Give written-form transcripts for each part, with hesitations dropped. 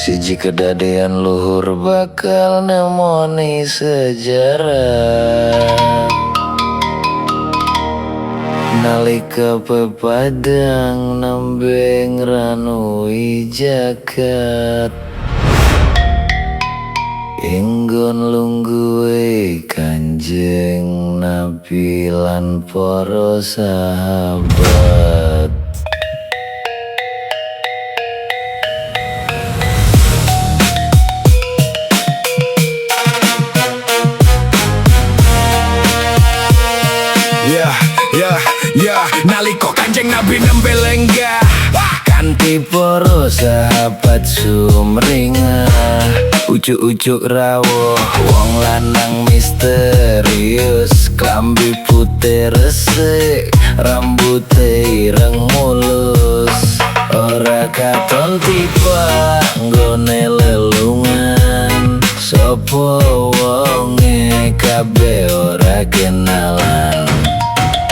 Siji kedadean luhur bakal nemoni sejarah. Nalika pepadang nembeng ranui jagat, inggon lungguhe Kanjeng Nabi lan para sahabat. Naliko Kanjeng Nabi nembe lenggah Kanthi para sahabat sumringah, ujuk-ujuk rawuh wong lanang misterius. Klambi putih resik, rambute ireng mulus. Ora katon tiba nggone lelungan, sapa wonge kabeh ora kenalan.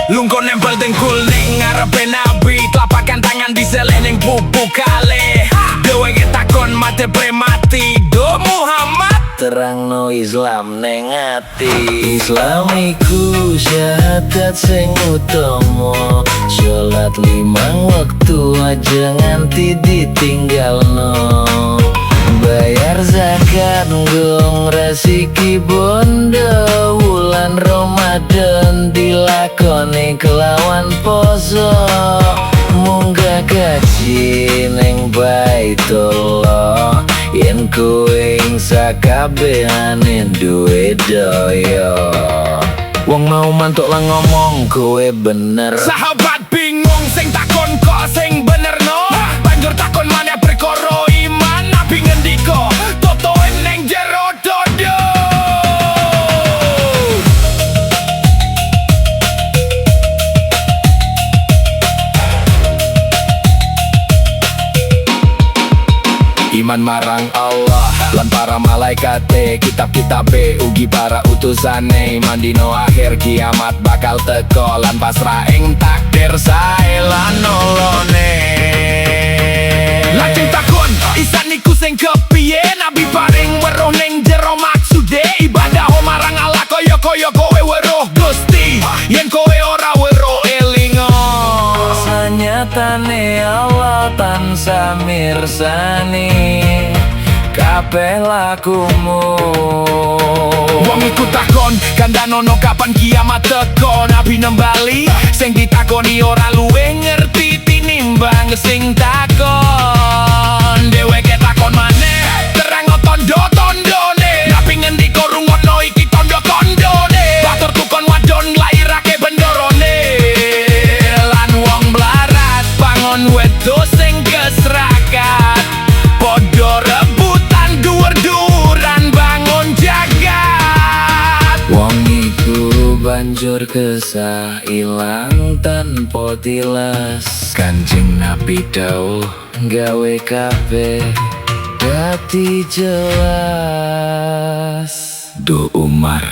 Lungko nempel dengkul ning ngarepe Nabi, telapakan tangan diseleh ning bubuk kali. Dheweke takon mate premati, do Muhammad Terangno Islam neng ati. Islam iku syahadat sing utama, sholat 5 waktu aja nganti ditinggalno. Bayar zakat nggong resiki bondo, wulan Ramadan dilakoni kelawan poso. Munggah kaji neng Baitullah, yen kowe sakabehane duwe daya. Wong mau mantuk lah ngomong kowe bener. Sahabat bingung sing takon kok sing bener no. Banjur takon maneh perkara iman. Nabi ngendika totoe ning jero dodo. Iman marang Allah lan para malaikate, kitab-kitabe ugi para utusane. Iman dino akhir kiamat bakal teko lan pasrah ing takdir sae lan nolone. Lajeng takon isan niku sing kepiye, Nabi paring weruh ning jero maksude. Ibadah marang Allah kaya kowe weruh Gusti, yen kowe ora weruh elingo. Sanyatane Allah tansah mirsani kabeh lakumu. Wong iku takon kandhanono kapan kiamat teko. Nabi nembali sing ditakoni ora luwih ngerti tinimbang sing takon. Dheweke takon maneh terang tondo-tondone. Nabi ngendika rungono iki tondo-tondone. Batur tukon wadon nglairake bendorone, lan wong mlarat pangon wedok sing kesrakat. Padha rebutan dhuwur-dhuwuran bangun jagat. Wong iku banjur kesah ilang tanpa tilas. Kanjeng Nabi dawuh gawe kabeh dadi jelas. Do Umar,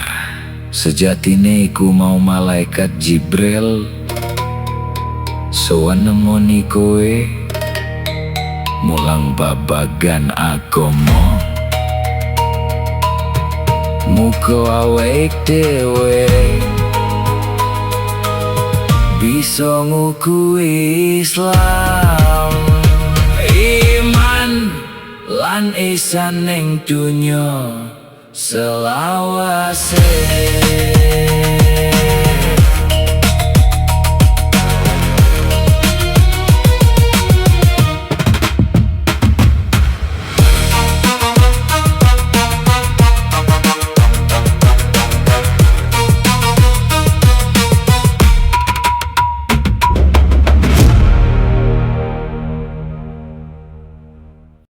sejatine iku mau malaikat Jibril sowan nemoni kowe mulang babagan agama. Muga awake dhewe bisa ngukuhi Islam, iman lan ihsan ning dunya selawase.